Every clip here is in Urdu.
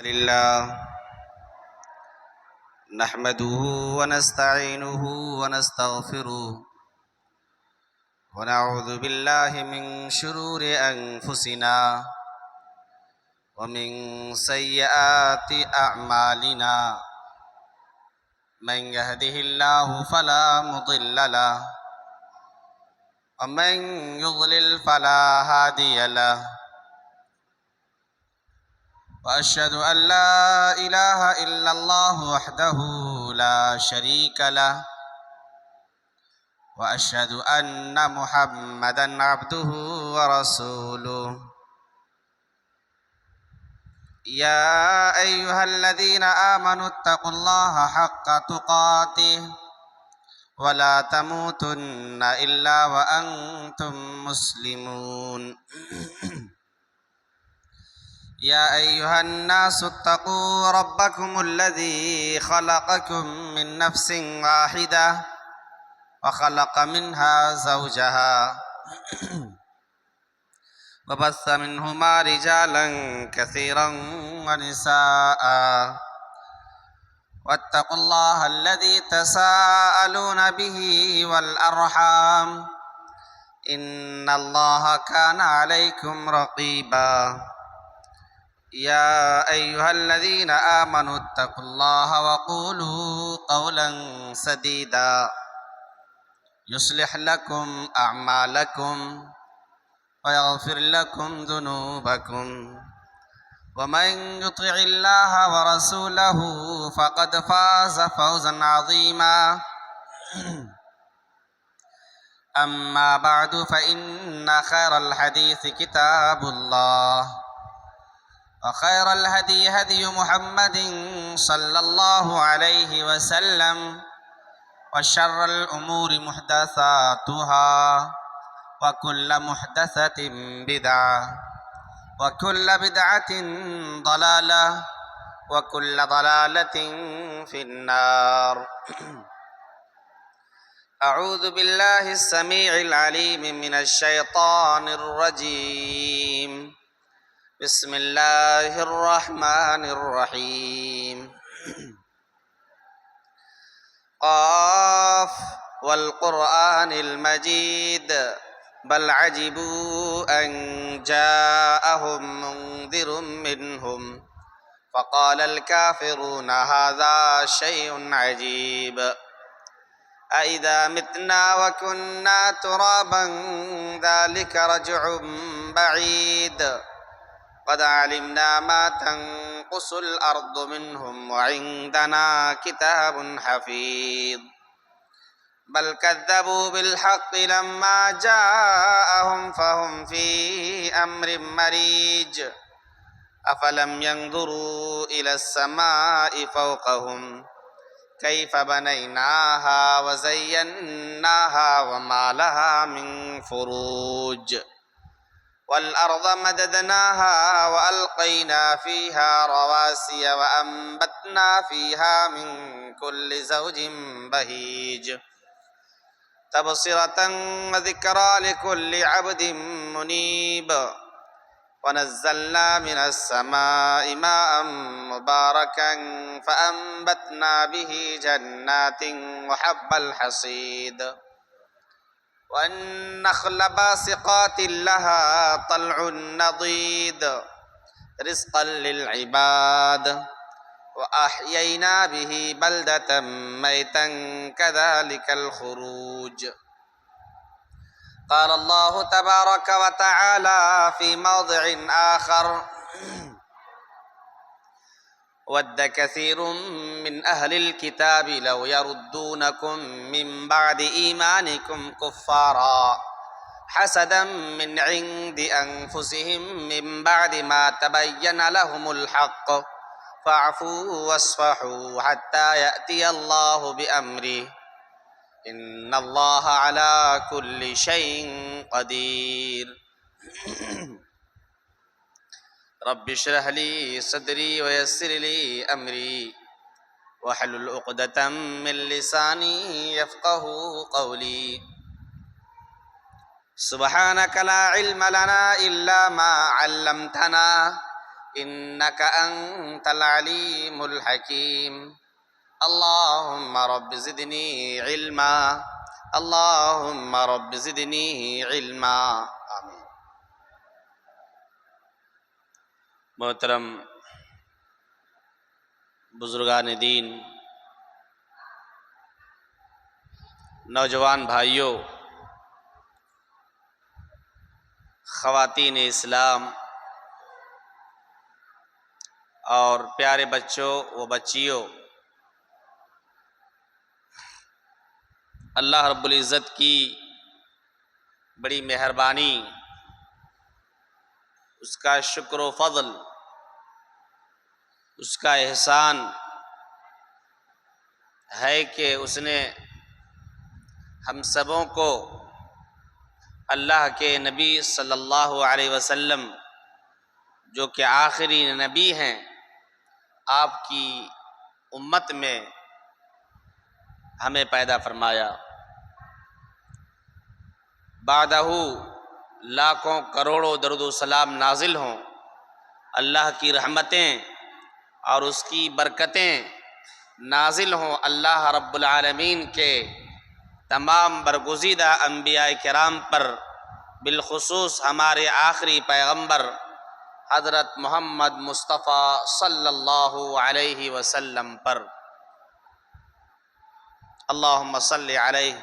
لله نحمده ونستعينه ونستغفره ونعوذ بالله من شرور أنفسنا ومن سيئات أعمالنا من يهده الله فلا مضل له ومن يضلل فلا هادي له وأشهد أن لا إله إلا الله وحده لا شريك له وأشهد أن محمدا عبده ورسوله يا أيها الذين آمنوا اتقوا الله حق تقاته ولا تموتن إلا وأنتم مسلمون يا أيها الناس اتقوا ربكم الذي خلقكم من نفس واحدة وخلق منها زوجها وبث منهما رجالا كثيرا ونساء واتقوا الله الذي تساءلون به والأرحام إن الله كان عليكم رقيبا يا أيها الذين آمنوا اتقوا الله وقولوا قولا سديدا يصلح لكم أعمالكم ويغفر لكم ذنوبكم ومن يطع الله ورسوله فقد فاز فوزا عظيما أما بعد فإن خير الحديث كتاب الله وخير الهدي هدي محمد صلى الله عليه وسلم وشر الأمور محدثاتها وكل محدثة بدعة وكل بدعة ضلالة وكل ضلالة في النار أعوذ بالله السميع العليم من الشيطان الرجيم بسم الله الرحمن الرحيم قاف والقرآن المجيد بل عجبوا أن جاءهم منذر منهم فقال الكافرون هذا شيء عجيب أإذا متنا وكنا ترابا ذلك رجع بعيد قد علمنا ما تنقص الأرض منهم وعندنا كتاب حفيظ بل كذبوا بالحق لما جاءهم فهم في أمر مريج أفلم ينظروا إلى السماء فوقهم كيف بنيناها وزيناها وما لها من فروج والأرض مددناها وألقينا فيها رواسي وأنبتنا فيها من كل زوج بهيج تبصرة وذكرى لكل عبد منيب ونزلنا من السماء ماء مباركا فأنبتنا به جنات وحب الحصيد والنخل باسقات لها طلع نضيد رزقا للعباد وأحيينا به بلدة ميتا كذلك الخروج قال الله تبارك وتعالى في موضع آخر ود كثير من أهل الكتاب لو يردونكم من بعد إيمانكم كفارا حسدا من عند أنفسهم من بعد ما تبين لهم الحق فاعفوا واصفحوا حتى يأتي الله بأمره إن الله على كل شيء قدير رب اشرح لي صدري ويسر لي أمري واحلل عقدة من لساني يفقه قولي سبحانك لا علم لنا إلا ما علمتنا إنك أنت العليم الحكيم. اللهم رب زدني علما، اللهم رب زدني علما. آمین. محترم بزرگان دین، نوجوان بھائیوں، خواتین اسلام اور پیارے بچوں و بچیوں، اللہ رب العزت کی بڑی مہربانی، اس کا شکر و فضل، اس کا احسان ہے کہ اس نے ہم سبوں کو اللہ کے نبی صلی اللہ علیہ وسلم، جو کہ آخری نبی ہیں، آپ کی امت میں ہمیں پیدا فرمایا. بعدہ لاکھوں کروڑوں درود و سلام نازل ہوں، اللہ کی رحمتیں اور اس کی برکتیں نازل ہوں اللہ رب العالمین کے تمام برگزیدہ انبیاء کرام پر، بالخصوص ہمارے آخری پیغمبر حضرت محمد مصطفیٰ صلی اللہ علیہ وسلم پر. اللہم صلی علیہ،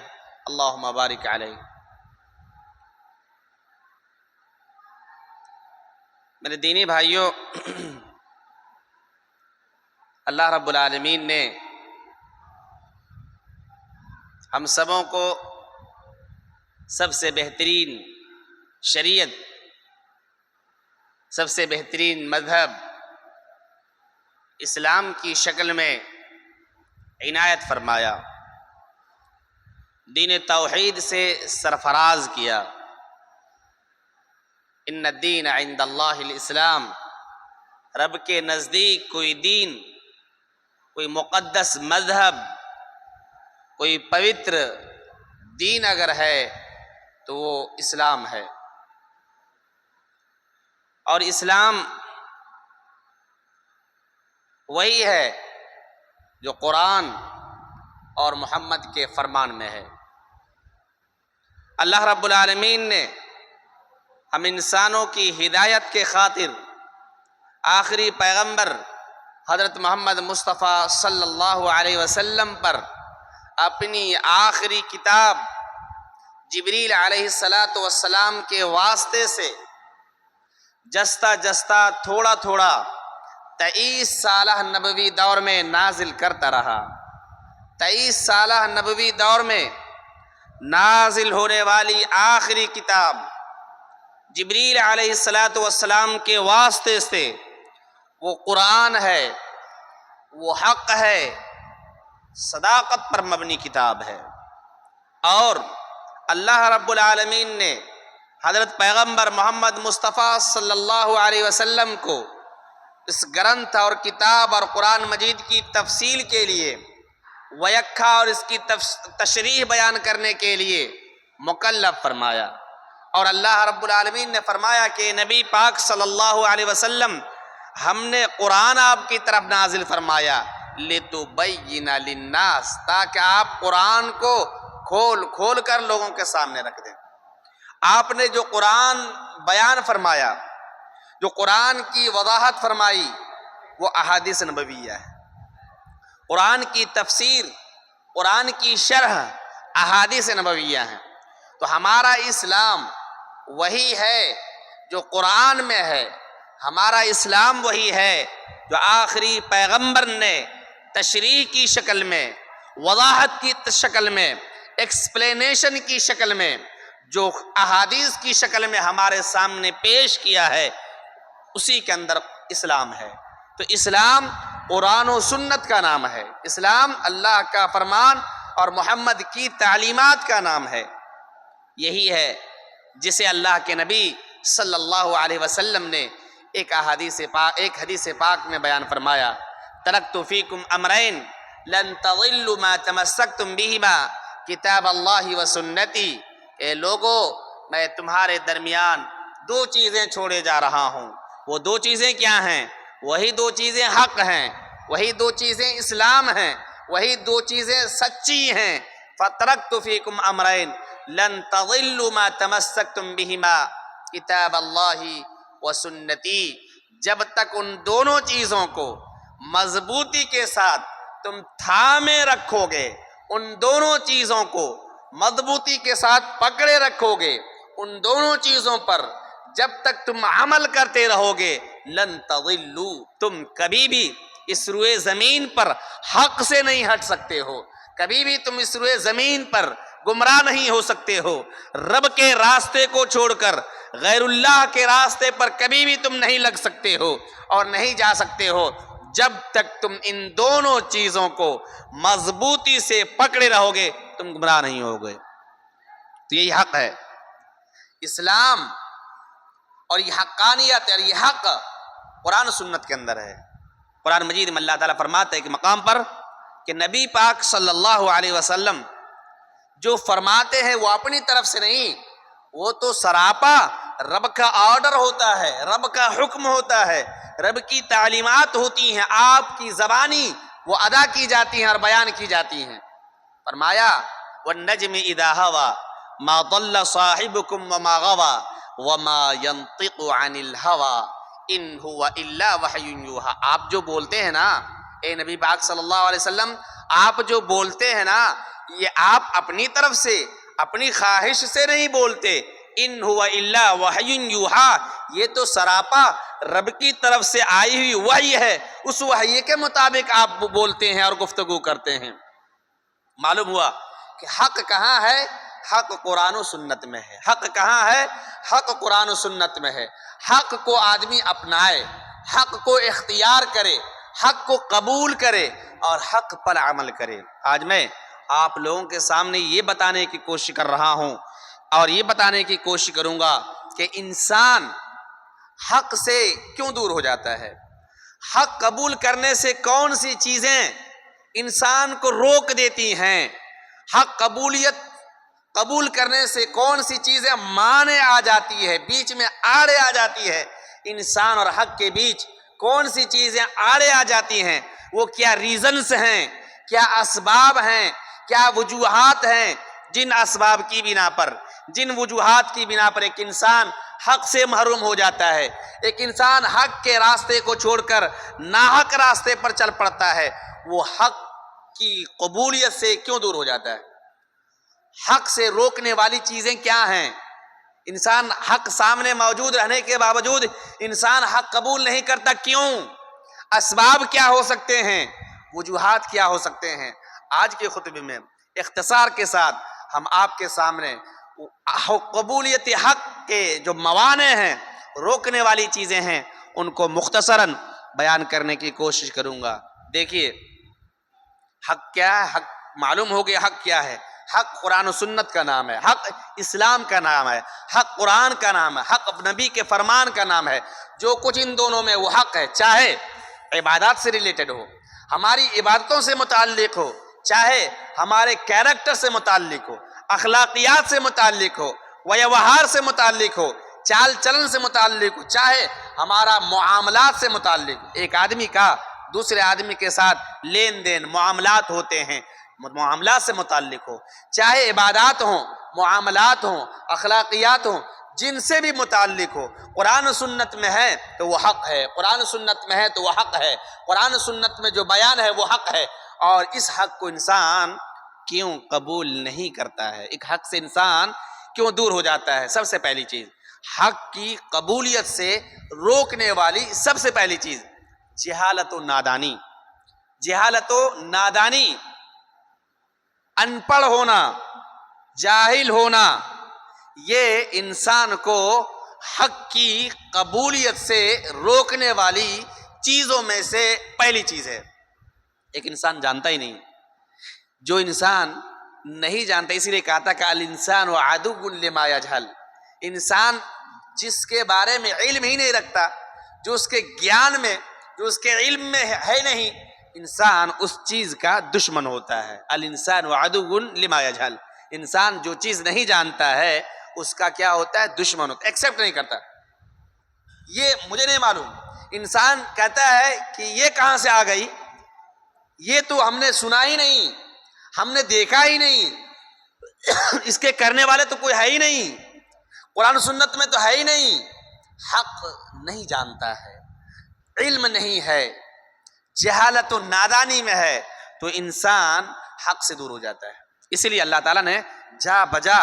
اللہم بارک علیہ. میرے دینی بھائیوں، اللہ رب العالمین نے ہم سبوں کو سب سے بہترین شریعت، سب سے بہترین مذہب اسلام کی شکل میں عنایت فرمایا، دین توحید سے سرفراز کیا. ان الدین عند اللہ الاسلام، رب کے نزدیک کوئی دین، کوئی مقدس مذہب، کوئی پوتر دین اگر ہے تو وہ اسلام ہے. اور اسلام وہی ہے جو قرآن اور محمد کے فرمان میں ہے. اللہ رب العالمین نے ہم انسانوں کی ہدایت کے خاطر آخری پیغمبر حضرت محمد مصطفیٰ صلی اللہ علیہ وسلم پر اپنی آخری کتاب جبریل علیہ السلام کے واسطے سے جستا جستا تھوڑا تھوڑا 23 سالہ نبوی دور میں نازل کرتا رہا. 23 سالہ نبوی دور میں نازل ہونے والی آخری کتاب جبریل علیہ السلام کے واسطے سے وہ قرآن ہے، وہ حق ہے، صداقت پر مبنی کتاب ہے. اور اللہ رب العالمین نے حضرت پیغمبر محمد مصطفیٰ صلی اللہ علیہ وسلم کو اس گرنتھ اور کتاب اور قرآن مجید کی تفصیل کے لیے ویکھا اور اس کی تشریح بیان کرنے کے لیے مکلف فرمایا. اور اللہ رب العالمین نے فرمایا کہ نبی پاک صلی اللہ علیہ وسلم، ہم نے قرآن آپ کی طرف نازل فرمایا لِتُبَيِّنَ لِلنَّاسِ، تاکہ آپ قرآن کو کھول کھول کر لوگوں کے سامنے رکھ دیں. آپ نے جو قرآن بیان فرمایا، جو قرآن کی وضاحت فرمائی، وہ احادیث نبویہ ہے. قرآن کی تفسیر، قرآن کی شرح احادیث نبویہ ہیں. تو ہمارا اسلام وہی ہے جو قرآن میں ہے، ہمارا اسلام وہی ہے جو آخری پیغمبر نے تشریح کی شکل میں، وضاحت کی شکل میں، ایکسپلینیشن کی شکل میں، جو احادیث کی شکل میں ہمارے سامنے پیش کیا ہے، اسی کے اندر اسلام ہے. تو اسلام قرآن و سنت کا نام ہے، اسلام اللہ کا فرمان اور محمد کی تعلیمات کا نام ہے. یہی ہے جسے اللہ کے نبی صلی اللہ علیہ وسلم نے ایک حدیث پاک میں بیان فرمایا، ترکت فیکم امرین لن تضلوا ما تمسکتم بہما کتاب اللہ و سنتی. اے لوگو، میں تمہارے درمیان 2 چیزیں چھوڑے جا رہا ہوں، وہ دو چیزیں کیا ہیں؟ وہی دو چیزیں حق ہیں، وہی دو چیزیں اسلام ہیں، وہی دو چیزیں سچی ہیں۔ فَتَرَكْتُ فِيكُمْ أَمْرَيْنِ لَن تَضِلُّوا مَا تَمَسَّكْتُمْ بِهِمَا کتاب اللہ و سنتی۔ جب تک ان دونوں چیزوں کو مضبوطی کے ساتھ تم تھامے رکھو گے، ان دونوں چیزوں کو مضبوطی کے ساتھ پکڑے رکھو گے، ان دونوں چیزوں پر جب تک تم عمل کرتے رہو گے، لن تضلوا، تم کبھی بھی اس روئے زمین پر حق سے نہیں ہٹ سکتے ہو، کبھی بھی تم اس روئے زمین پر گمراہ نہیں ہو سکتے ہو۔ رب کے راستے کو چھوڑ کر غیر اللہ کے راستے پر کبھی بھی تم نہیں لگ سکتے ہو اور نہیں جا سکتے ہو جب تک تم ان دونوں چیزوں کو مضبوطی سے پکڑے رہو گے، تم گمراہ نہیں ہوگے۔ تو یہی حق ہے اسلام، اور یہ حقانیت اور یہ حق قرآن و سنت کے اندر ہے۔ قرآن مجید میں اللہ تعالیٰ فرماتا ہے کہ مقام پر کہ نبی پاک صلی اللہ علیہ وسلم جو فرماتے ہیں وہ اپنی طرف سے نہیں، وہ تو سراپا رب کا آرڈر ہوتا ہے، رب کا حکم ہوتا ہے، رب کی تعلیمات ہوتی ہیں، آپ کی زبانی وہ ادا کی جاتی ہیں اور بیان کی جاتی ہیں۔ فرمایا وَالنَّجْمِ إِذَا هَوَى مَا ضَلَّ صَاحِبُكُمْ وَمَا غَوَى وَمَا يَنطِقُ عَنِ الْهَوَى إِنْ هُوَ إِلَّا وَحْيٌ يُوحَىٰ۔ آپ جو بولتے ہیں نا اے نبی پاک صلی اللہ علیہ وسلم، آپ جو بولتے ہیں نا، یہ آپ اپنی طرف سے اپنی خواہش سے نہیں بولتے، ان هو الا وحی یوحیٰ، یہ تو سراپا رب کی طرف سے آئی ہوئی وحی ہے، اس وحی کے مطابق آپ بولتے ہیں اور گفتگو کرتے ہیں۔ معلوم ہوا کہ حق کہاں ہے؟ حق قرآن و سنت میں ہے۔ حق کہاں ہے؟ حق قرآن و سنت میں ہے۔ حق کو آدمی اپنائے، حق کو اختیار کرے، حق کو قبول کرے اور حق پر عمل کرے۔ آج میں آپ لوگوں کے سامنے یہ بتانے کی کوشش کر رہا ہوں اور یہ بتانے کی کوشش کروں گا کہ انسان حق سے کیوں دور ہو جاتا ہے، حق قبول کرنے سے کون سی چیزیں انسان کو روک دیتی ہیں، حق قبول کرنے سے کون سی چیزیں مانے آ جاتی ہے، بیچ میں آڑے آ جاتی ہے، انسان اور حق کے بیچ کون سی چیزیں آڑے آ جاتی ہیں، وہ کیا ریزنز ہیں، کیا اسباب ہیں، کیا وجوہات ہیں، جن اسباب کی بنا پر، جن وجوہات کی بنا پر ایک انسان حق سے محروم ہو جاتا ہے، ایک انسان حق کے راستے کو چھوڑ کر ناحق راستے پر چل پڑتا ہے، وہ حق کی قبولیت سے کیوں دور ہو جاتا ہے؟ حق سے روکنے والی چیزیں کیا ہیں؟ انسان حق سامنے موجود رہنے کے باوجود انسان حق قبول نہیں کرتا، کیوں؟ اسباب کیا ہو سکتے ہیں؟ وجوہات کیا ہو سکتے ہیں؟ آج کے خطبے میں اختصار کے ساتھ ہم آپ کے سامنے قبولیت حق کے جو موانع ہیں، روکنے والی چیزیں ہیں، ان کو مختصراً بیان کرنے کی کوشش کروں گا۔ دیکھیے حق کیا ہے، حق معلوم ہو گیا حق کیا ہے۔ حق قرآن و سنت کا نام ہے، حق اسلام کا نام ہے، حق قرآن کا نام ہے، حق نبی کے فرمان کا نام ہے۔ جو کچھ ان دونوں میں وہ حق ہے، چاہے عبادات سے ریلیٹڈ ہو، ہماری عبادتوں سے متعلق ہو، چاہے ہمارے کیریکٹر سے متعلق ہو، اخلاقیات سے متعلق ہو، ویوہار سے متعلق ہو، چال چلن سے متعلق ہو، چاہے ہمارا معاملات سے متعلق ہو۔ ایک آدمی کا دوسرے آدمی کے ساتھ لین دین معاملات ہوتے ہیں، معاملات سے متعلق ہو، چاہے عبادات ہوں، معاملات ہوں، اخلاقیات ہوں، جن سے بھی متعلق ہو، قرآن و سنت میں ہے تو وہ حق ہے، قرآن و سنت میں ہے تو وہ حق ہے، قرآن و سنت میں جو بیان ہے وہ حق ہے۔ اور اس حق کو انسان کیوں قبول نہیں کرتا ہے، ایک حق سے انسان کیوں دور ہو جاتا ہے؟ سب سے پہلی چیز، حق کی قبولیت سے روکنے والی سب سے پہلی چیز جہالت و نادانی۔ جہالت و نادانی، ان پڑھ ہونا، جاہل ہونا، یہ انسان کو حق کی قبولیت سے روکنے والی چیزوں میں سے پہلی چیز ہے۔ ایک انسان جانتا ہی نہیں، جو انسان نہیں جانتا، اسی لیے کہا تھا کہ الانسان عدو لما یجہل، انسان جس کے بارے میں علم ہی نہیں رکھتا، جو اس کے گیان میں، جو اس کے علم میں ہے نہیں، انسان اس چیز کا دشمن ہوتا ہے۔ الانسان عدو لما یجہل، انسان جو چیز نہیں جانتا ہے اس کا کیا ہوتا ہے؟ دشمن ہوتا ہے، ایکسیپٹ نہیں کرتا۔ یہ مجھے نہیں معلوم. انسان کہتا ہے کہ یہ کہاں سے آ گئی، یہ تو ہم نے سنا ہی نہیں، ہم نے دیکھا ہی نہیں، اس کے کرنے والے تو کوئی ہے ہی نہیں، قرآن سنت میں تو ہے ہی نہیں. حق نہیں جانتا ہے، علم نہیں ہے، جہالت و نادانی میں ہے، تو انسان حق سے دور ہو جاتا ہے. اسی لیے اللہ تعالیٰ نے جا بجا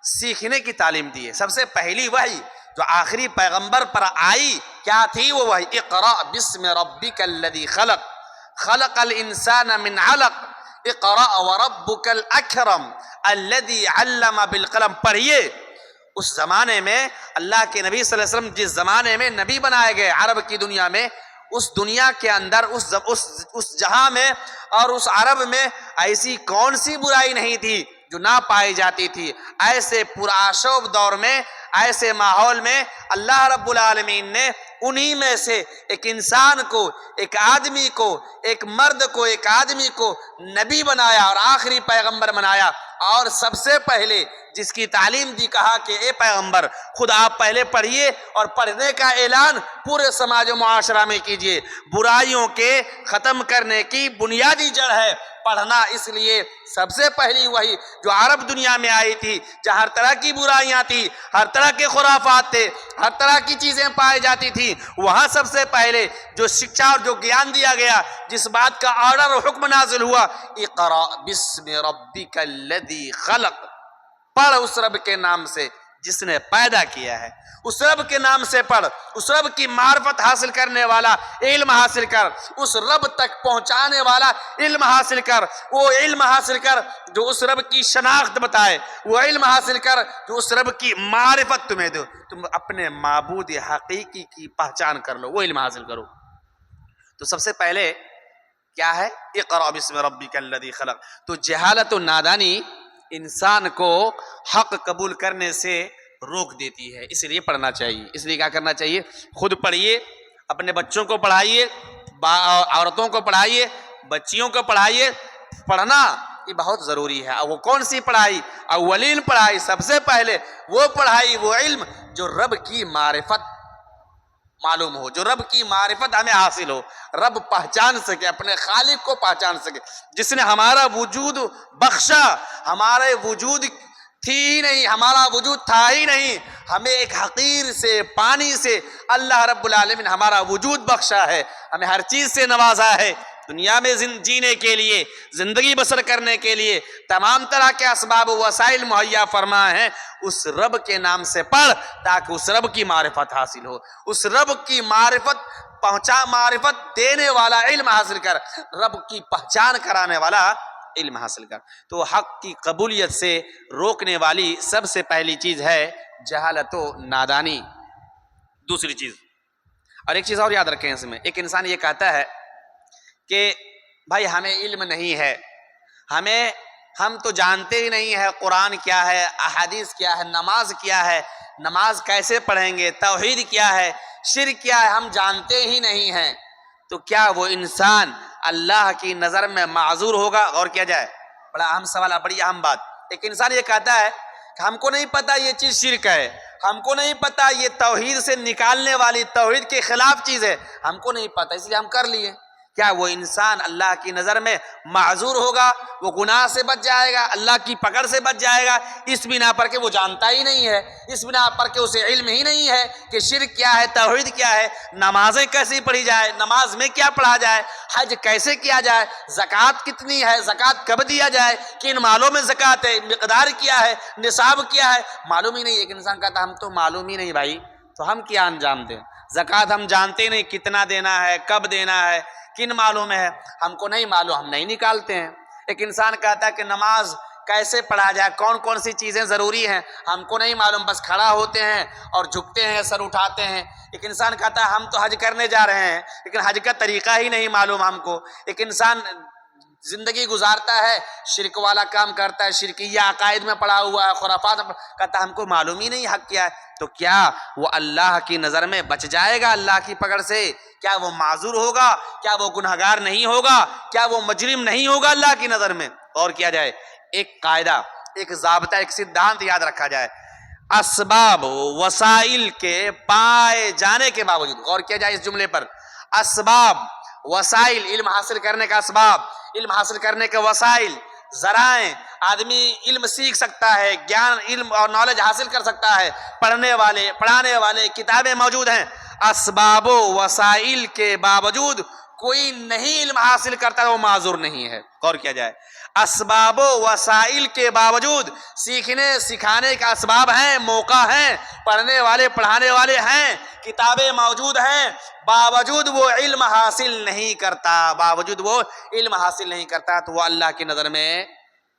سیکھنے کی تعلیم دی ہے. سب سے پہلی وحی جو آخری پیغمبر پر آئی کیا تھی؟ وہ وحی اقرأ بسم ربک الذی خلق خلق الانسان من علق اقرأ وربک الاکرم الذی علم بالقلم. پڑھیے. اس زمانے میں اللہ کے نبی صلی اللہ علیہ وسلم جس زمانے میں نبی بنائے گئے عرب کی دنیا میں، اس دنیا کے اندر اس جہاں میں اور اس عرب میں ایسی کون سی برائی نہیں تھی جو نہ پائی جاتی تھی. ایسے پرآشوب دور میں، ایسے ماحول میں اللہ رب العالمین نے انہی میں سے ایک انسان کو، ایک آدمی کو، ایک مرد کو، ایک آدمی کو نبی بنایا اور آخری پیغمبر بنایا. اور سب سے پہلے جس کی تعلیم دی، کہا کہ اے پیغمبر خود آپ پہلے پڑھیے اور پڑھنے کا اعلان پورے سماج و معاشرہ میں کیجیے. برائیوں کے ختم کرنے کی بنیادی جڑ ہے پڑھنا. اس لیے سب سے پہلی وہی جو عرب دنیا میں آئی تھی، جہاں ہر طرح کی برائیاں تھی، ہر طرح کے خرافات تھے، ہر طرح کی چیزیں پائی جاتی تھی، وہاں سب سے پہلے جو شکشا اور جو گیان دیا گیا، جس بات کا آرڈر اور حکم نازل ہوا، اقرأ بسم ربک الذی خلق، پڑھ اس رب کے نام سے جس نے پیدا کیا ہے. اس رب کے نام سے پڑھ، اس رب کی معرفت حاصل کرنے والا علم حاصل کر، اس رب تک پہنچانے والا علم حاصل کر، وہ علم حاصل کر جو اس رب کی شناخت بتائے، وہ علم حاصل کر جو اس رب کی معرفت تمہیں دو، تم اپنے معبود حقیقی کی پہچان کر لو، وہ علم حاصل کرو. تو سب سے پہلے کیا ہے؟ اقرأ بسم ربک الذی خلق. تو جہالت و نادانی انسان کو حق قبول کرنے سے روک دیتی ہے، اس لیے پڑھنا چاہیے. اس لیے کیا کرنا چاہیے؟ خود پڑھیے، اپنے بچوں کو پڑھائیے، عورتوں کو پڑھائیے، بچیوں کو پڑھائیے. پڑھنا یہ بہت ضروری ہے. وہ کون سی پڑھائی؟ اولین پڑھائی، سب سے پہلے وہ پڑھائی، وہ علم جو رب کی معرفت معلوم ہو، جو رب کی معرفت ہمیں حاصل ہو، رب پہچان سکے، اپنے خالق کو پہچان سکے، جس نے ہمارا وجود بخشا. ہمارے وجود تھی ہی نہیں، ہمارا وجود تھا ہی نہیں، ہمیں ایک حقیر سے، پانی سے اللہ رب العالمین ہمارا وجود بخشا ہے، ہمیں ہر چیز سے نوازا ہے. دنیا میں جینے کے لیے، زندگی بسر کرنے کے لیے تمام طرح کے اسباب و وسائل مہیا فرما ہیں. اس رب کے نام سے پڑھ تاکہ اس رب کی معرفت حاصل ہو، اس رب کی معرفت دینے والا علم حاصل کر، رب کی پہچان کرانے والا علم حاصل کر. تو حق کی قبولیت سے روکنے والی سب سے پہلی چیز ہے جہالت و نادانی. دوسری چیز، اور ایک چیز اور یاد رکھیں اس میں، ایک انسان یہ کہتا ہے کہ بھائی ہمیں علم نہیں ہے، ہم تو جانتے ہی نہیں ہے قرآن کیا ہے، احادیث کیا ہے، نماز کیا ہے، نماز کیسے پڑھیں گے، توحید کیا ہے، شرک کیا ہے، ہم جانتے ہی نہیں ہیں. تو کیا وہ انسان اللہ کی نظر میں معذور ہوگا؟ غور کیا جائے، بڑا اہم سوال ہے، بڑی اہم بات. ایک انسان یہ کہتا ہے کہ ہم کو نہیں پتا یہ چیز شرک ہے، ہم کو نہیں پتا یہ توحید سے نکالنے والی، توحید کے خلاف چیز ہے، ہم کو نہیں پتا اس لیے ہم کر لیے. کیا وہ انسان اللہ کی نظر میں معذور ہوگا؟ وہ گناہ سے بچ جائے گا، اللہ کی پکڑ سے بچ جائے گا، اس بنا پر کہ وہ جانتا ہی نہیں ہے، اس بنا پر کہ اسے علم ہی نہیں ہے کہ شرک کیا ہے، توحید کیا ہے، نمازیں کیسے پڑھی جائے، نماز میں کیا پڑھا جائے، حج کیسے کیا جائے، زکوٰۃ کتنی ہے، زکوٰۃ کب دیا جائے، کن مالوں میں زکوٰۃ ہے، مقدار کیا ہے، نصاب کیا ہے، معلوم ہی نہیں. ایک انسان کہتا ہم تو معلوم ہی نہیں بھائی، تو ہم کیا انجام دیں؟ زکوٰۃ ہم جانتے نہیں کتنا دینا ہے، کب دینا ہے، کن معلوم ہے، ہم کو نہیں معلوم، ہم نہیں نکالتے ہیں. ایک انسان کہتا ہے کہ نماز کیسے پڑھا جائے، کون کون سی چیزیں ضروری ہیں، ہم کو نہیں معلوم، بس کھڑا ہوتے ہیں اور جھکتے ہیں، سر اٹھاتے ہیں. ایک انسان کہتا ہے ہم تو حج کرنے جا رہے ہیں لیکن حج کا طریقہ ہی نہیں معلوم ہم کو. ایک انسان زندگی گزارتا ہے، شرک والا کام کرتا ہے، شرکیہ عقائد میں پڑا ہوا ہے، خرافات میں، کہتا ہے ہم کو معلوم ہی نہیں حق کیا ہے. تو کیا وہ اللہ کی نظر میں بچ جائے گا اللہ کی پکڑ سے؟ کیا وہ معذور ہوگا؟ کیا وہ گنہگار نہیں ہوگا؟ کیا وہ مجرم نہیں ہوگا اللہ کی نظر میں؟ اور کیا جائے، ایک قاعدہ، ایک ضابطہ، ایک سدھانت یاد رکھا جائے. اسباب وسائل کے پائے جانے کے باوجود، غور کیا جائے اس جملے پر، اسباب وسائل، علم حاصل کرنے کا اسباب، علم حاصل کرنے کے وسائل، ذرائع، آدمی علم سیکھ سکتا ہے، گیان، علم اور نالج حاصل کر سکتا ہے، پڑھنے والے، پڑھانے والے، کتابیں موجود ہیں، اسباب و وسائل کے باوجود کوئی نہیں علم حاصل کرتا ہے وہ معذور نہیں ہے۔ غور کیا جائے، اسباب و وسائل کے باوجود، سیکھنے سکھانے کا اسباب ہیں، موقع ہیں، پڑھنے والے پڑھانے والے ہیں، کتابیں موجود ہیں، باوجود وہ علم حاصل نہیں کرتا، باوجود وہ علم حاصل نہیں کرتا تو وہ اللہ کی نظر میں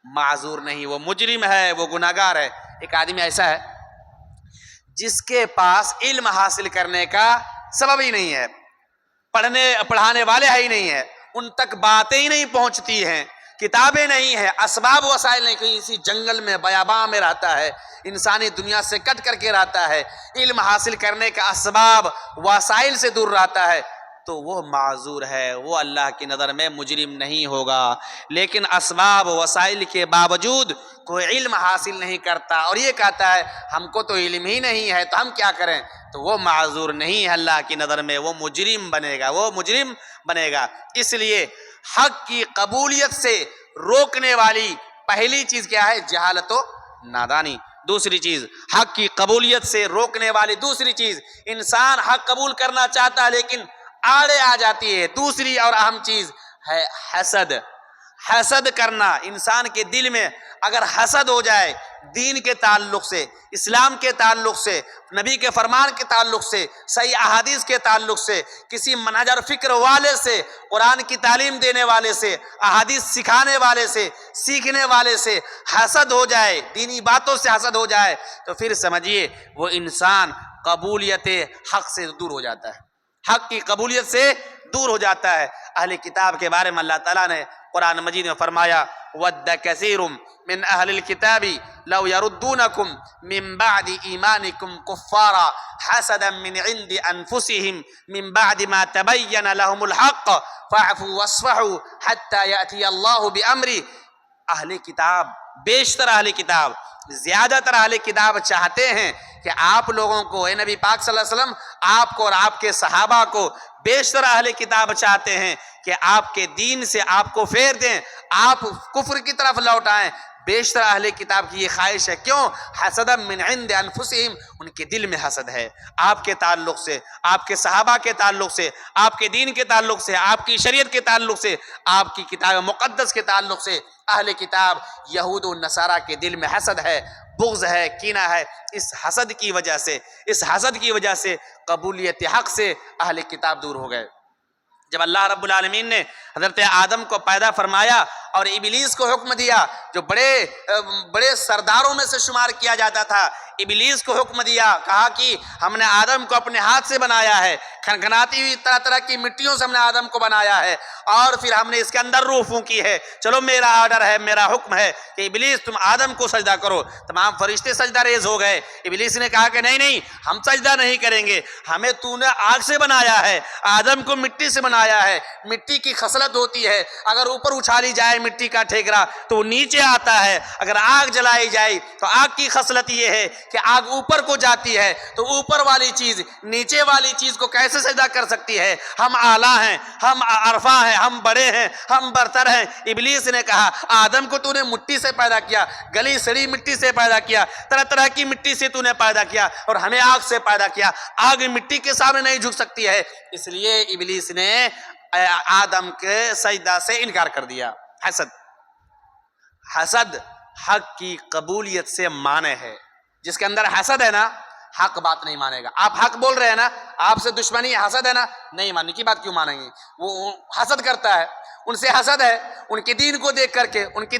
معذور نہیں، وہ مجرم ہے، وہ گناہگار ہے۔ ایک آدمی ایسا ہے جس کے پاس علم حاصل کرنے کا سبب ہی نہیں ہے، پڑھانے والے ہی نہیں ہے، ان تک باتیں ہی نہیں پہنچتی ہیں، کتابیں نہیں ہیں، اسباب وسائل نہیں، کہیں اسی جنگل میں بیاباں میں رہتا ہے، انسانی دنیا سے کٹ کر کے رہتا ہے، علم حاصل کرنے کا اسباب وسائل سے دور رہتا ہے، تو وہ معذور ہے، وہ اللہ کی نظر میں مجرم نہیں ہوگا۔ لیکن اسباب وسائل کے باوجود کوئی علم حاصل نہیں کرتا اور یہ کہتا ہے ہم کو تو علم ہی نہیں ہے تو ہم کیا کریں، تو وہ معذور نہیں ہے اللہ کی نظر میں، وہ مجرم بنے گا، وہ مجرم بنے گا۔ اس لیے حق کی قبولیت سے روکنے والی پہلی چیز کیا ہے؟ جہالت و نادانی۔ دوسری چیز، حق کی قبولیت سے روکنے والی دوسری چیز، انسان حق قبول کرنا چاہتا ہے لیکن آڑے آ جاتی ہے۔ دوسری اور اہم چیز ہے حسد۔ حسد کرنا، انسان کے دل میں اگر حسد ہو جائے دین کے تعلق سے، اسلام کے تعلق سے، نبی کے فرمان کے تعلق سے، صحیح احادیث کے تعلق سے، کسی منہج اور فکر والے سے، قرآن کی تعلیم دینے والے سے، احادیث سکھانے والے سے، سیکھنے والے سے حسد ہو جائے، دینی باتوں سے حسد ہو جائے تو پھر سمجھیے وہ انسان قبولیت حق سے دور ہو جاتا ہے، حق کی قبولیت سے دور ہو جاتا ہے۔ اہل کتاب کے بارے میں اللہ تعالیٰ نے قرآن مجید میں فرمایا وَدَّ كَثِيرٌ مِّنْ أَهْلِ الْكِتَابِ لَوْ يَرُدُّونَكُمْ مِّن بَعْدِ إِيمَانِكُمْ كُفَّارًا حَسَدًا مِّنْ عِندِ أَنفُسِهِمْ مِّن بَعْدِ مَا تَبَيَّنَ لَهُمُ الْحَقُّ فَاعْفُوا وَاصْفَحُوا حَتَّى يَأْتِيَ اللَّهُ بِأَمْرِهِ۔ اہل کتاب، بیشتر اہل کتاب، زیادہ تر اہل کتاب چاہتے ہیں کہ آپ لوگوں کو، اے نبی پاک صلی اللہ علیہ وسلم، آپ کو اور آپ کے صحابہ کو، بیشتر اہل کتاب چاہتے ہیں کہ آپ کے دین سے آپ کو پھیر دیں، آپ کفر کی طرف لوٹ آئیں۔ بیشتر اہل کتاب کی یہ خواہش ہے، کیوں؟ حسدا من عند انفسہم، ان کے دل میں حسد ہے آپ کے تعلق سے، آپ کے صحابہ کے تعلق سے، آپ کے دین کے تعلق سے، آپ کی شریعت کے تعلق سے، آپ کی کتاب مقدس کے تعلق سے۔ اہل کتاب یہود و نصارہ کے دل میں حسد ہے، بغض ہے، کینہ ہے۔ اس حسد کی وجہ سے قبولیت حق سے اہل کتاب دور ہو گئے۔ جب اللہ رب العالمین نے حضرت آدم کو پیدا فرمایا اور ابلیس کو حکم دیا، جو بڑے سرداروں میں سے شمار کیا جاتا تھا، ابلیس کو حکم دیا، کہا کہ ہم نے آدم کو اپنے ہاتھ سے بنایا ہے، کھنکھناتی ہوئی طرح طرح کی مٹیوں سے ہم نے آدم کو بنایا ہے، اور پھر ہم نے اس کے اندر روح پھونکی ہے، چلو میرا آرڈر ہے، میرا حکم ہے کہ ابلیس تم آدم کو سجدہ کرو۔ تمام فرشتے سجدہ ریز ہو گئے۔ ابلیس نے کہا کہ نہیں، ہم سجدہ نہیں کریں گے، ہمیں تو نے آگ سے بنایا ہے، آدم کو مٹی سے بنایا ہے، مٹی کی خصلت ہوتی ہے، اگر اوپر اچھالی جائے مٹی کا ٹھیکرا تو وہ نیچے آتا ہے، اگر آگ جلائی جائے تو آگ کی خصلت یہ ہے کہ آگ اوپر کو جاتی ہے، تو اوپر والی چیز نیچے والی چیز کو کیسے سجدہ کر سکتی ہے؟ ہم اعلیٰ ہیں، ہم عرفہ ہیں، ہم بڑے ہیں، ہم برتر ہیں۔ ابلیس نے کہا آدم کو تو نے مٹی سے پیدا کیا، گلی سڑی مٹی سے پیدا کیا، طرح طرح کی مٹی سے تو نے پیدا کیا، اور ہمیں آگ سے پیدا کیا، آگ مٹی کے سامنے نہیں جھک سکتی ہے۔ اس لیے ابلیس نے آدم کے سجدہ سے انکار کر دیا۔ حسد حق کی قبولیت سے مانے ہے۔ جس کے اندر حسد ہے نا، حق بات نہیں مانے گا۔ آپ حق بول رہے ہیں نا، آپ سے دشمنی حسد ہے نا، نہیں ماننے کی بات کیوں مانیں گے؟ وہ حسد کرتا ہے، ان سے حسد ہے، ان کے دین کو دیکھ کر کے، ان کی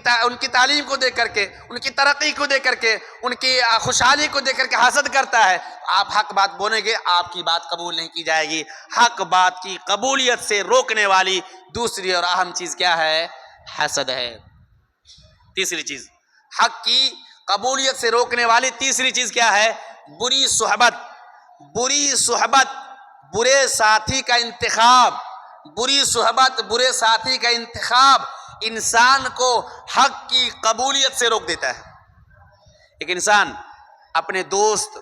تعلیم کو دیکھ کر کے، ان کی ترقی کو دیکھ کر کے، ان کی خوشحالی کو دیکھ کر کے حسد کرتا ہے۔ آپ حق بات بولیں گے، آپ کی بات قبول نہیں کی جائے گی۔ حق بات کی قبولیت سے روکنے والی دوسری اور اہم چیز کیا ہے؟ حسد ہے۔ تیسری چیز، حق کی قبولیت سے روکنے والی تیسری چیز کیا ہے؟ بری صحبت۔ بری صحبت، برے ساتھی کا انتخاب، بری صحبت، برے ساتھی کا انتخاب انسان کو حق کی قبولیت سے روک دیتا ہے۔ ایک انسان اپنے دوست،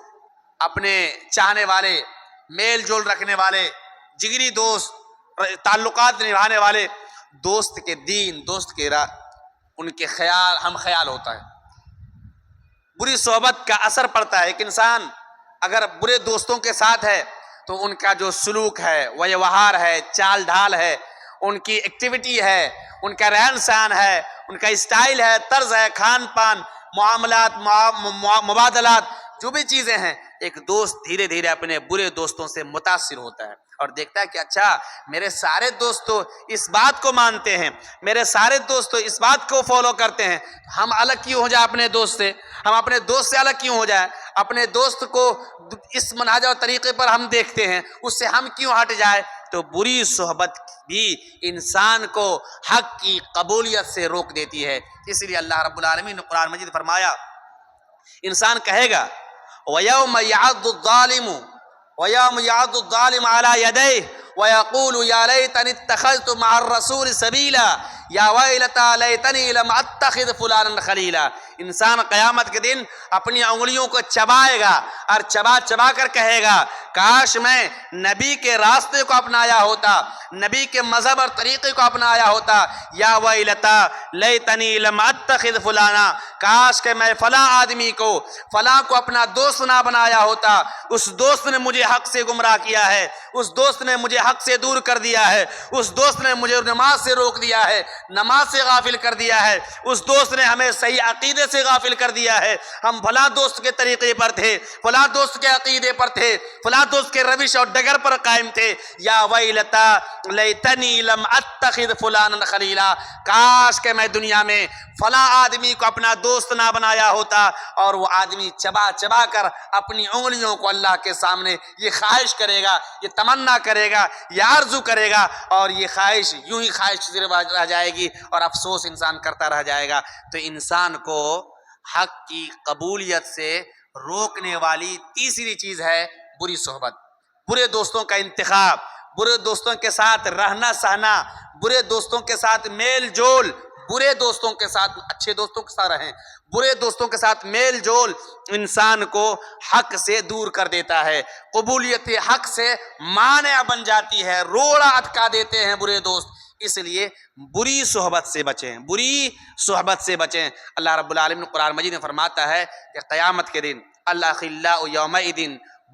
اپنے چاہنے والے، میل جول رکھنے والے، جگری دوست، تعلقات نبھانے والے دوست کے دین، دوست کے ان کے خیال ہم خیال ہوتا ہے. بری صحبت کا اثر پڑتا ہے. ایک انسان اگر برے دوستوں کے ساتھ ہے تو ان کا جو سلوک ہے، ویوہار ہے، چال ڈھال ہے، ان کی ایکٹیویٹی ہے، ان کا رہن سہن ہے، ان کا اسٹائل ہے، طرز ہے، کھان پان، معاملات، مبادلات، جو بھی چیزیں ہیں، ایک دوست دھیرے دھیرے اپنے برے دوستوں سے متاثر ہوتا ہے اور دیکھتا ہے کہ اچھا میرے سارے دوست تو اس بات کو مانتے ہیں، میرے سارے دوست تو اس بات کو فالو کرتے ہیں، ہم الگ کیوں ہو جائے اپنے دوست سے؟ ہم اپنے دوست سے الگ کیوں ہو جائے؟ اپنے دوست کو اس منہج اور طریقے پر ہم دیکھتے ہیں، اس سے ہم کیوں ہٹ جائے؟ تو بری صحبت بھی انسان کو حق کی قبولیت سے روک دیتی ہے. اس لیے اللہ رب العالمین نے قرآن مجید فرمایا، انسان کہے گا وَيَوْمَ يَعَضُّ الظَّالِمُ عَلَى يَدَيْهِ وَيَقُولُ يَا لَيْتَنِي اتَّخَذْتُ مَعَ الرَّسُولِ سَبِيلًا یا وَيْلَتَىٰ لَيْتَنِي لَمْ أَتَّخِذْ فُلَانًا خَلِيلًا. انسان قیامت کے دن اپنی انگلیوں کو چبائے گا اور چبا چبا کر کہے گا کاش میں نبی کے راستے کو اپنایا ہوتا، نبی کے مذہب اور طریقے کو اپنایا ہوتا. یا ویلتا لیتنی لم اتخذ فلانا، کاش کہ میں فلاں آدمی کو، فلاں کو اپنا دوست نہ بنایا ہوتا. اس دوست نے مجھے حق سے گمراہ کیا ہے، اس دوست نے مجھے حق سے دور کر دیا ہے، اس دوست نے مجھے نماز سے روک دیا ہے، نماز سے غافل کر دیا ہے، اس دوست نے ہمیں صحیح عقیدے سے غافل کر دیا ہے. ہم فلاں دوست کے طریقے پر تھے، فلاں دوست کے عقیدے پر تھے، فلاں دوست کے روش اور ڈگر پر قائم تھے. یا ویلتا لیتنی لم اتخذ فلانا خلیلا، کاش کہ میں دنیا میں فلاں آدمی کو اپنا دوست نہ بنایا ہوتا. اور وہ آدمی چبا چبا کر اپنی انگلیوں کو اللہ کے سامنے یہ خواہش کرے گا، یہ تمنا کرے گا، یہ آرزو کرے گا، اور یہ خواہش یوں ہی خواہش صرف رہ جائے گی اور افسوس انسان کرتا رہ جائے گا. تو انسان کو حق کی قبولیت سے روکنے والی تیسری چیز ہے بری صحبت، برے دوستوں کا انتخاب، برے دوستوں کے ساتھ رہنا سہنا، برے دوستوں کے ساتھ میل جول. برے دوستوں کے ساتھ، اچھے دوستوں کے ساتھ رہیں، برے دوستوں کے ساتھ میل جول انسان کو حق سے دور کر دیتا ہے، قبولیت حق سے مانع بن جاتی ہے، روڑا اٹکا دیتے ہیں برے دوست. اس لیے بری صحبت سے بچیں، بری صحبت سے بچیں. اللہ رب العالمین قرآن مجید میں فرماتا ہے کہ قیامت کے دن الاخلاء یومئذ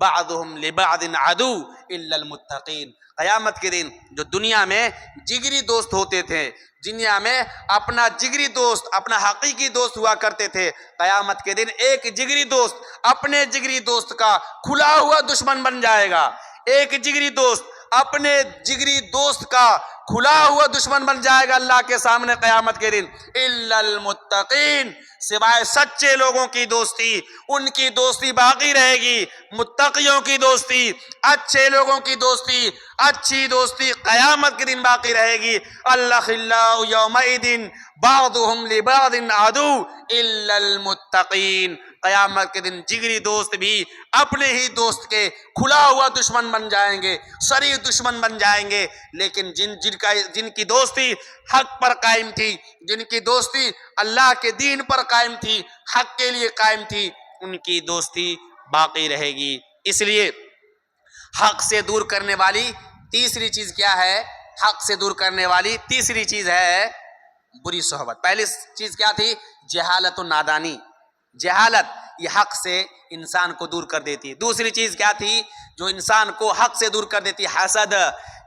بعضهم لبعض عدو الا المتقین. قیامت کے دن جو دنیا میں جگری دوست ہوتے تھے، دنیا میں اپنا جگری دوست، اپنا حقیقی دوست ہوا کرتے تھے، قیامت کے دن ایک جگری دوست اپنے جگری دوست کا کھلا ہوا دشمن بن جائے گا. ایک جگری دوست اپنے جگری دوست کا کھلا ہوا دشمن بن جائے گا اللہ کے سامنے قیامت کے دن. الا المتقین، سوائے سچے لوگوں کی دوستی، ان کی دوستی باقی رہے گی. متقیوں کی دوستی، اچھے لوگوں کی دوستی، اچھی دوستی قیامت کے دن باقی رہے گی. الاخلاء یومئذ بعضهم لبعض عدو الا المتقین. قیامت کے دن جگری دوست بھی اپنے ہی دوست کے کھلا ہوا دشمن بن جائیں گے، صریح دشمن بن جائیں گے. لیکن جن کی دوستی حق پر قائم تھی، جن کی دوستی اللہ کے دین پر قائم تھی، حق کے لیے قائم تھی، ان کی دوستی باقی رہے گی. اس لیے حق سے دور کرنے والی تیسری چیز کیا ہے؟ حق سے دور کرنے والی تیسری چیز ہے بری صحبت. پہلی چیز کیا تھی؟ جہالت و نادانی. جہالت یہ حق سے انسان کو دور کر دیتی. دوسری چیز کیا تھی جو انسان کو حق سے دور کر دیتی؟ حسد.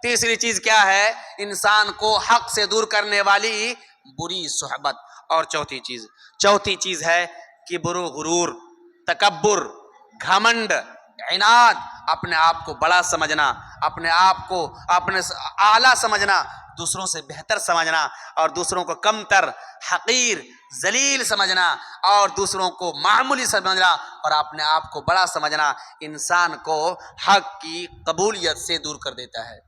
تیسری چیز کیا ہے انسان کو حق سے دور کرنے والی؟ بری صحبت. اور چوتھی چیز ہے کبر و غرور، تکبر، گھمنڈ، عناد، اپنے آپ کو بڑا سمجھنا، اپنے آپ کو اپنے اعلیٰ سمجھنا، دوسروں سے بہتر سمجھنا اور دوسروں کو کمتر، حقیر، ذلیل سمجھنا اور دوسروں کو معمولی سمجھنا اور اپنے آپ کو بڑا سمجھنا انسان کو حق کی قبولیت سے دور کر دیتا ہے.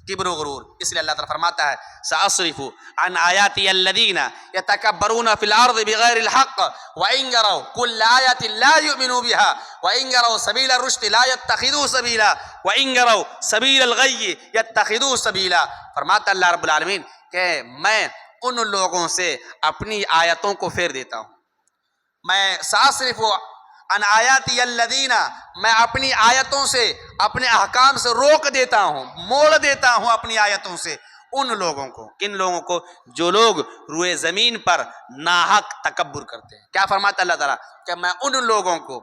کبر و غرور. اس لیے اللہ تعالیٰ فرماتا ہے سأصرف عن آیاتی الذین یتکبرون فی الارض بغیر الحق وإن یروا کل آیۃ لا یؤمنوا بها وإن یروا سبیل الرشد لا یتخذوا سبیلا وإن یروا سبیل الغی یتخذوا سبیلا. فرماتا اللہ رب العالمین کہ میں ان لوگوں سے اپنی آیتوں کو پھیر دیتا ہوں. میں سأصرف ان آیاتی الذین، میں اپنی آیتوں سے، اپنے احکام سے روک دیتا ہوں، موڑ دیتا ہوں اپنی آیتوں سے ان لوگوں کو. کن لوگوں کو؟ جو لوگ روئے زمین پر ناحق تکبر کرتے ہیں. کیا فرماتا اللہ تعالیٰ کہ میں ان لوگوں کو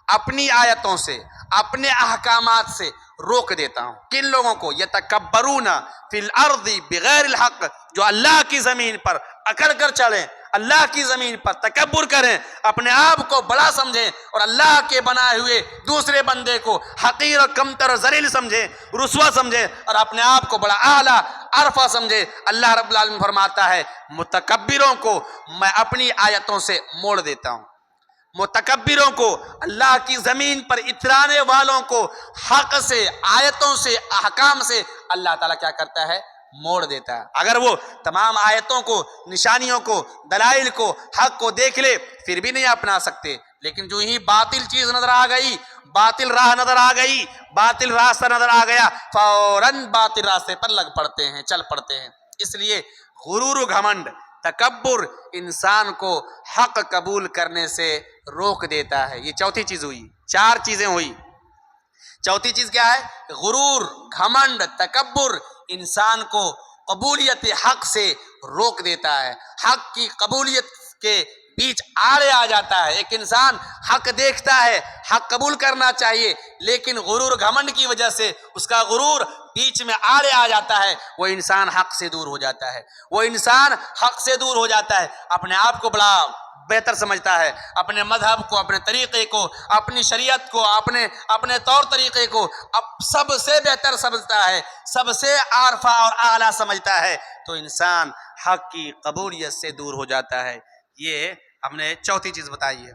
اپنی آیتوں سے، اپنے احکامات سے روک دیتا ہوں. کن لوگوں کو؟ یتکبرون فی الارض بغیر الحق، جو اللہ کی زمین پر اکڑ کر چلیں، اللہ کی زمین پر تکبر کریں، اپنے آپ کو بڑا سمجھیں اور اللہ کے بنائے ہوئے دوسرے بندے کو حقیر اور کمتر اور ذلیل سمجھیں، رسوا سمجھیں اور اپنے آپ کو بڑا اعلیٰ عرفہ سمجھے. اللہ رب العالمین فرماتا ہے متکبروں کو میں اپنی آیتوں سے موڑ دیتا ہوں. متکبروں کو، اللہ کی زمین پر اترانے والوں کو حق سے، آیتوں سے، احکام سے اللہ تعالیٰ کیا کرتا ہے؟ موڑ دیتا ہے. اگر وہ تمام آیتوں کو، نشانیوں کو، دلائل کو، حق کو دیکھ لے پھر بھی نہیں اپنا سکتے، لیکن جو ہی باطل چیز نظر آ گئی، باطل راہ نظر آ گئی، باطل راستہ نظر آ گیا، فوراً باطل راستے پر لگ پڑتے ہیں، چل پڑتے ہیں. اس لیے غرور و گھمنڈ، تکبر انسان کو حق قبول کرنے سے روک دیتا ہے. یہ چوتھی چیز ہوئی. 4 چیزیں ہوئی. چوتھی چیز کیا ہے؟ غرور، گھمنڈ، تکبر انسان کو قبولیت حق سے روک دیتا ہے، حق کی قبولیت کے بیچ آڑے آ جاتا ہے. ایک انسان حق دیکھتا ہے، حق قبول کرنا چاہیے، لیکن غرور گھمنڈ کی وجہ سے اس کا غرور بیچ میں آڑے آ جاتا ہے، وہ انسان حق سے دور ہو جاتا ہے. وہ انسان حق سے دور ہو جاتا ہے، اپنے آپ کو بڑا بہتر سمجھتا ہے، اپنے مذہب کو، اپنے طریقے کو، اپنی شریعت کو، اپنے طور طریقے کو اب سب سے بہتر سمجھتا ہے، سب سے عارفہ اور اعلیٰ سمجھتا ہے، تو انسان حق کی قبولیت سے دور ہو جاتا ہے. یہ ہم نے چوتھی چیز بتائی ہے.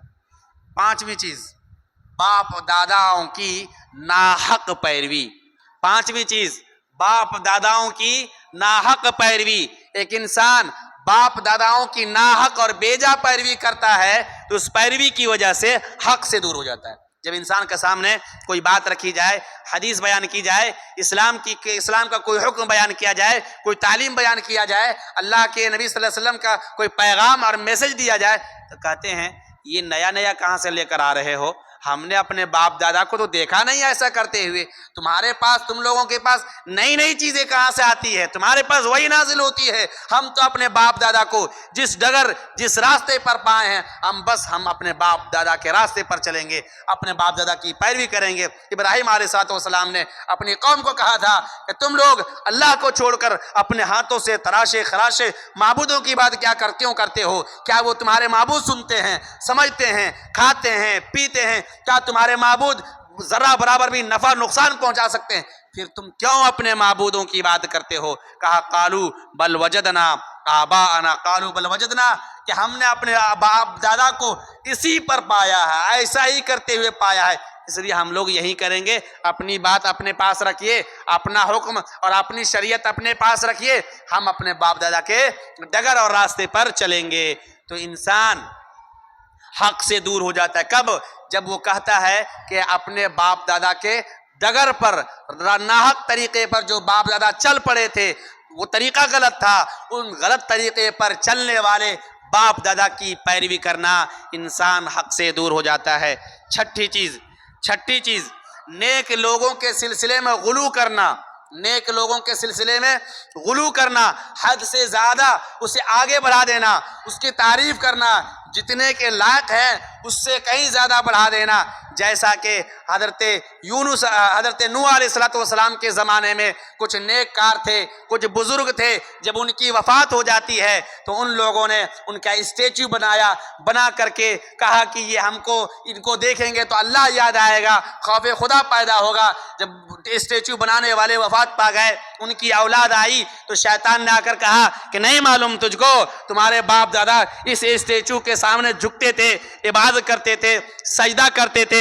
5ویں چیز، باپ داداؤں کی ناحق پیروی. 5ویں چیز، باپ داداؤں کی ناحق پیروی. ایک انسان باپ داداؤں کی ناحق اور بیجا پیروی کرتا ہے تو اس پیروی کی وجہ سے حق سے دور ہو جاتا ہے. جب انسان کے سامنے کوئی بات رکھی جائے، حدیث بیان کی جائے، اسلام کا کوئی حکم بیان کیا جائے، کوئی تعلیم بیان کیا جائے، اللہ کے نبی صلی اللہ علیہ وسلم کا کوئی پیغام اور میسج دیا جائے، تو کہتے ہیں یہ نیا نیا کہاں سے لے کر آ رہے ہو؟ ہم نے اپنے باپ دادا کو تو دیکھا نہیں ایسا کرتے ہوئے. تمہارے پاس، تم لوگوں کے پاس نئی نئی چیزیں کہاں سے آتی ہے؟ تمہارے پاس وہی نازل ہوتی ہے. ہم تو اپنے باپ دادا کو جس ڈگر، جس راستے پر پائے ہیں، ہم اپنے باپ دادا کے راستے پر چلیں گے، اپنے باپ دادا کی پیروی کریں گے. ابراہیم علیہ السلام نے اپنی قوم کو کہا تھا کہ تم لوگ اللہ کو چھوڑ کر اپنے ہاتھوں سے تراشے خراشے معبودوں کی بات کیا کرتے ہو؟ کیا وہ تمہارے معبود سنتے ہیں، سمجھتے ہیں، کھاتے ہیں، پیتے ہیں؟ کیا تمہارے معبود ذرہ برابر بھی نفع نقصان پہنچا سکتے ہیں؟ پھر تم کیوں اپنے معبودوں کی بات کرتے ہو؟ کہا قالوا بل وجدنا آباءنا، قالوا بل وجدنا، کہ ہم نے اپنے باپ دادا کو اسی پر پایا ہے، ایسا ہی کرتے ہوئے پایا ہے، اس لیے ہم لوگ یہی کریں گے. اپنی بات اپنے پاس رکھیے، اپنا حکم اور اپنی شریعت اپنے پاس رکھیے، ہم اپنے باپ دادا کے ڈگر اور راستے پر چلیں گے. تو انسان حق سے دور ہو جاتا ہے. کب؟ جب وہ کہتا ہے کہ اپنے باپ دادا کے ڈگر پر، ناحق طریقے پر جو باپ دادا چل پڑے تھے وہ طریقہ غلط تھا، ان غلط طریقے پر چلنے والے باپ دادا کی پیروی کرنا انسان حق سے دور ہو جاتا ہے. چھٹی چیز نیک لوگوں کے سلسلے میں غلو کرنا. نیک لوگوں کے سلسلے میں غلو کرنا، حد سے زیادہ اسے آگے بڑھا دینا، اس کی تعریف کرنا، جتنے کے لائق ہے اس سے کہیں زیادہ بڑھا دینا. جیسا کہ حضرت نوح علیہ السلام کے زمانے میں کچھ نیک کار تھے، کچھ بزرگ تھے، جب ان کی وفات ہو جاتی ہے تو ان لوگوں نے ان کا اسٹیچو بنا کر کے کہا کہ یہ ان کو دیکھیں گے تو اللہ یاد آئے گا، خوف خدا پیدا ہوگا. جب اسٹیچو بنانے والے وفات پا گئے، ان کی اولاد آئی تو شیطان نے آ کر کہا کہ نہیں معلوم تجھ کو، تمہارے باپ دادا اس اسٹیچو کے سامنے جھکتے تھے، عبادت کرتے تھے، سجدہ کرتے تھے،